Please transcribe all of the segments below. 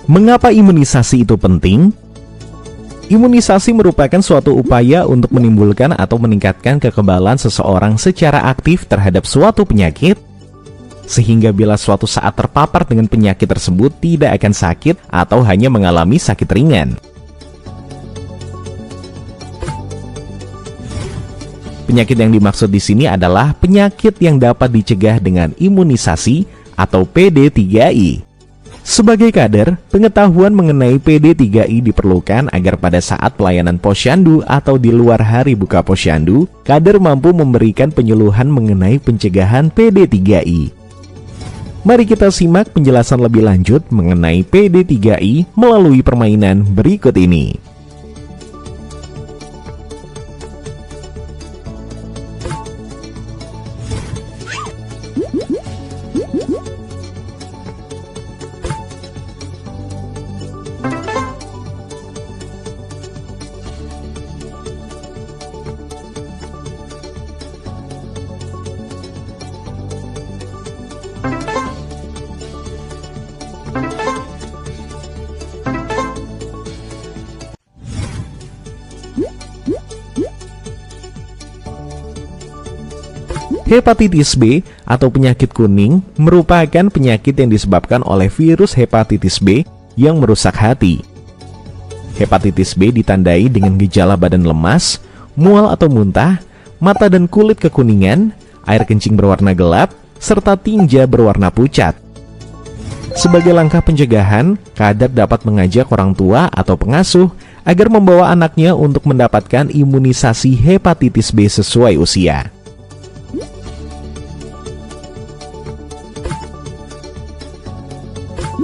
Mengapa imunisasi itu penting? Imunisasi merupakan suatu upaya untuk menimbulkan atau meningkatkan kekebalan seseorang secara aktif terhadap suatu penyakit, sehingga bila suatu saat terpapar dengan penyakit tersebut tidak akan sakit atau hanya mengalami sakit ringan. Penyakit yang dimaksud di sini adalah penyakit yang dapat dicegah dengan imunisasi atau PD3I. Sebagai kader, pengetahuan mengenai PD3I diperlukan agar pada saat pelayanan posyandu atau di luar hari buka posyandu, kader mampu memberikan penyuluhan mengenai pencegahan PD3I. Mari kita simak penjelasan lebih lanjut mengenai PD3I melalui permainan berikut ini. Hepatitis B atau penyakit kuning merupakan penyakit yang disebabkan oleh virus hepatitis B yang merusak hati. Hepatitis B ditandai dengan gejala badan lemas, mual atau muntah, mata dan kulit kekuningan, air kencing berwarna gelap, serta tinja berwarna pucat. Sebagai langkah pencegahan, kader dapat mengajak orang tua atau pengasuh agar membawa anaknya untuk mendapatkan imunisasi hepatitis B sesuai usia.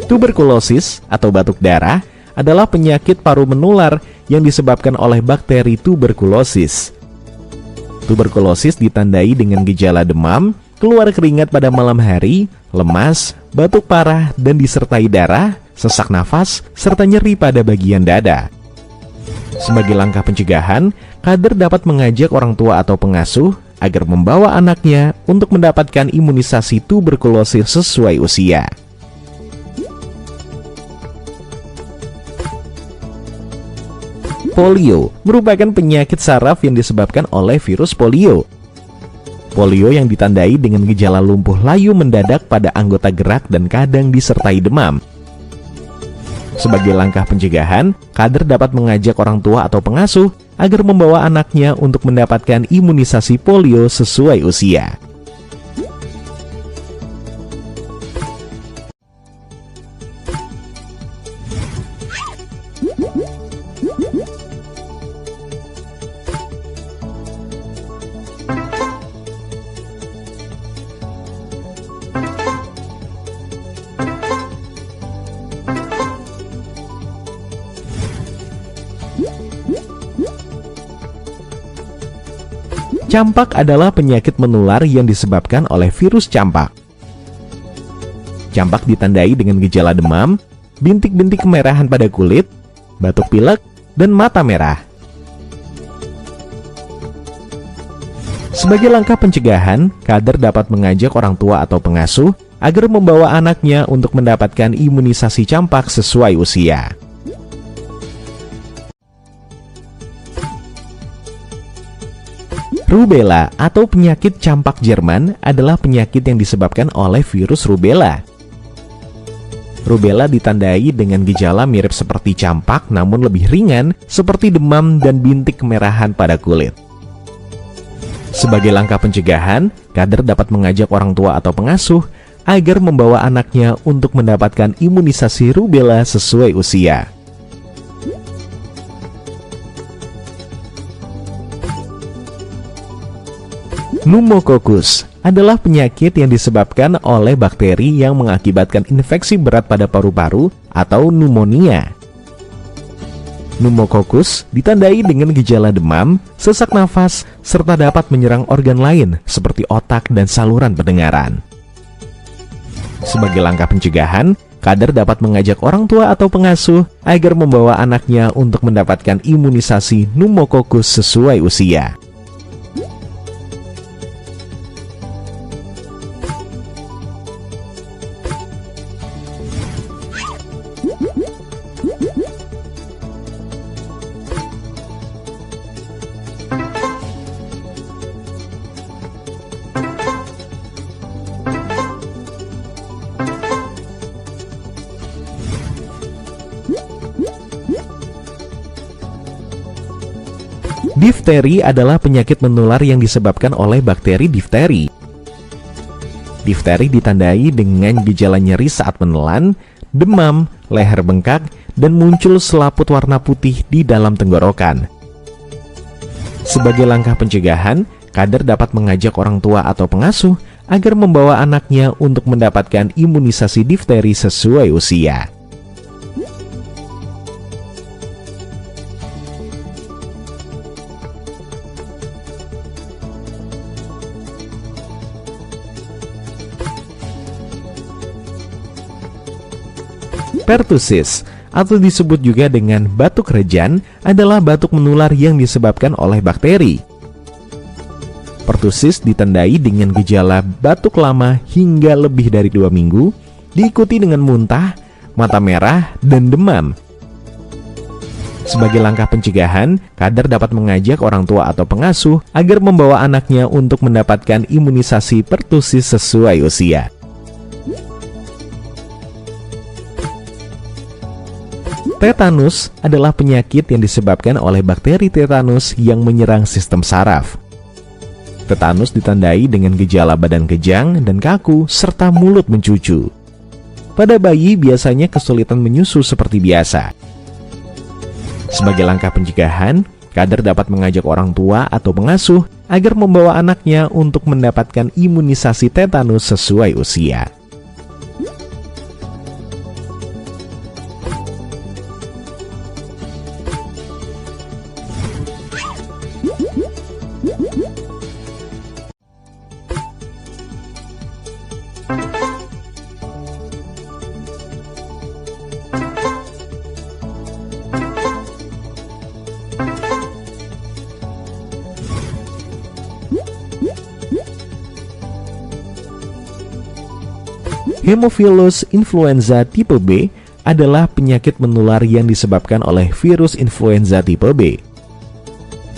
Tuberkulosis atau batuk darah adalah penyakit paru menular yang disebabkan oleh bakteri tuberkulosis. Tuberkulosis ditandai dengan gejala demam, keluar keringat pada malam hari, lemas, batuk parah dan disertai darah, sesak nafas, serta nyeri pada bagian dada. Sebagai langkah pencegahan, kader dapat mengajak orang tua atau pengasuh agar membawa anaknya untuk mendapatkan imunisasi tuberkulosis sesuai usia. Polio merupakan penyakit saraf yang disebabkan oleh virus polio. Polio yang ditandai dengan gejala lumpuh layu mendadak pada anggota gerak dan kadang disertai demam. Sebagai langkah pencegahan, kader dapat mengajak orang tua atau pengasuh agar membawa anaknya untuk mendapatkan imunisasi polio sesuai usia. Campak adalah penyakit menular yang disebabkan oleh virus campak. Campak ditandai dengan gejala demam, bintik-bintik kemerahan pada kulit, batuk pilek, dan mata merah. Sebagai langkah pencegahan, kader dapat mengajak orang tua atau pengasuh agar membawa anaknya untuk mendapatkan imunisasi campak sesuai usia. Rubella atau penyakit campak Jerman adalah penyakit yang disebabkan oleh virus rubella. Rubella ditandai dengan gejala mirip seperti campak namun lebih ringan seperti demam dan bintik kemerahan pada kulit. Sebagai langkah pencegahan, kader dapat mengajak orang tua atau pengasuh agar membawa anaknya untuk mendapatkan imunisasi rubella sesuai usia. Pneumococcus adalah penyakit yang disebabkan oleh bakteri yang mengakibatkan infeksi berat pada paru-paru atau pneumonia. Pneumococcus ditandai dengan gejala demam, sesak nafas, serta dapat menyerang organ lain seperti otak dan saluran pendengaran. Sebagai langkah pencegahan, kader dapat mengajak orang tua atau pengasuh agar membawa anaknya untuk mendapatkan imunisasi pneumococcus sesuai usia. Difteri adalah penyakit menular yang disebabkan oleh bakteri difteri. Difteri ditandai dengan gejala nyeri saat menelan, demam, leher bengkak, dan muncul selaput warna putih di dalam tenggorokan. Sebagai langkah pencegahan, kader dapat mengajak orang tua atau pengasuh agar membawa anaknya untuk mendapatkan imunisasi difteri sesuai usia. Pertussis, atau disebut juga dengan batuk rejan, adalah batuk menular yang disebabkan oleh bakteri. Pertussis ditandai dengan gejala batuk lama hingga lebih dari 2 minggu, diikuti dengan muntah, mata merah, dan demam. Sebagai langkah pencegahan, kader dapat mengajak orang tua atau pengasuh agar membawa anaknya untuk mendapatkan imunisasi pertussis sesuai usia. Tetanus adalah penyakit yang disebabkan oleh bakteri tetanus yang menyerang sistem saraf. Tetanus ditandai dengan gejala badan kejang dan kaku serta mulut mencucu. Pada bayi biasanya kesulitan menyusu seperti biasa. Sebagai langkah pencegahan, kader dapat mengajak orang tua atau pengasuh agar membawa anaknya untuk mendapatkan imunisasi tetanus sesuai usia. Hemophilus influenza tipe B adalah penyakit menular yang disebabkan oleh virus influenza tipe B.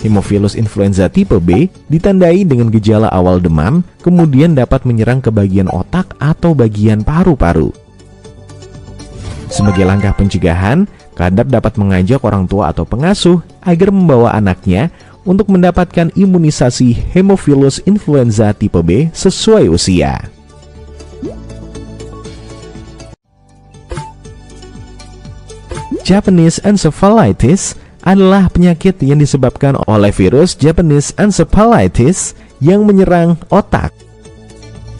Hemophilus influenza tipe B ditandai dengan gejala awal demam, kemudian dapat menyerang ke bagian otak atau bagian paru-paru. Sebagai langkah pencegahan, kader dapat mengajak orang tua atau pengasuh agar membawa anaknya untuk mendapatkan imunisasi Hemophilus influenza tipe B sesuai usia. Japanese encephalitis adalah penyakit yang disebabkan oleh virus Japanese encephalitis yang menyerang otak.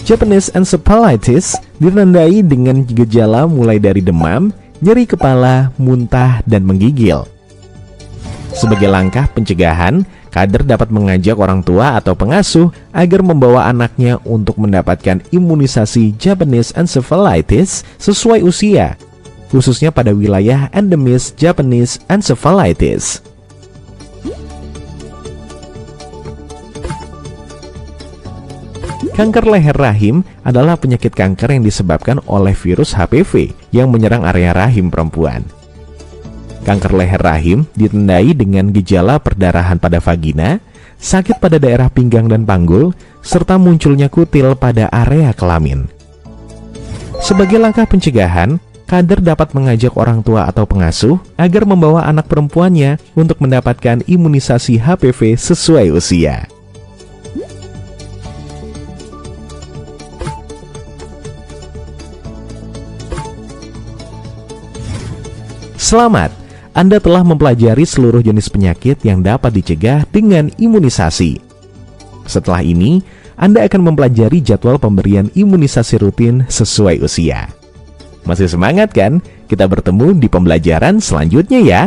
Japanese encephalitis ditandai dengan gejala mulai dari demam, nyeri kepala, muntah, dan menggigil. Sebagai langkah pencegahan, kader dapat mengajak orang tua atau pengasuh agar membawa anaknya untuk mendapatkan imunisasi Japanese encephalitis sesuai usia, khususnya pada wilayah endemis Japanese encephalitis. Kanker leher rahim adalah penyakit kanker yang disebabkan oleh virus HPV yang menyerang area rahim perempuan. Kanker leher rahim ditandai dengan gejala perdarahan pada vagina, sakit pada daerah pinggang dan panggul, serta munculnya kutil pada area kelamin. Sebagai langkah pencegahan, kader dapat mengajak orang tua atau pengasuh agar membawa anak perempuannya untuk mendapatkan imunisasi HPV sesuai usia. Selamat, Anda telah mempelajari seluruh jenis penyakit yang dapat dicegah dengan imunisasi. Setelah ini, Anda akan mempelajari jadwal pemberian imunisasi rutin sesuai usia. Masih semangat kan? Kita bertemu di pembelajaran selanjutnya ya.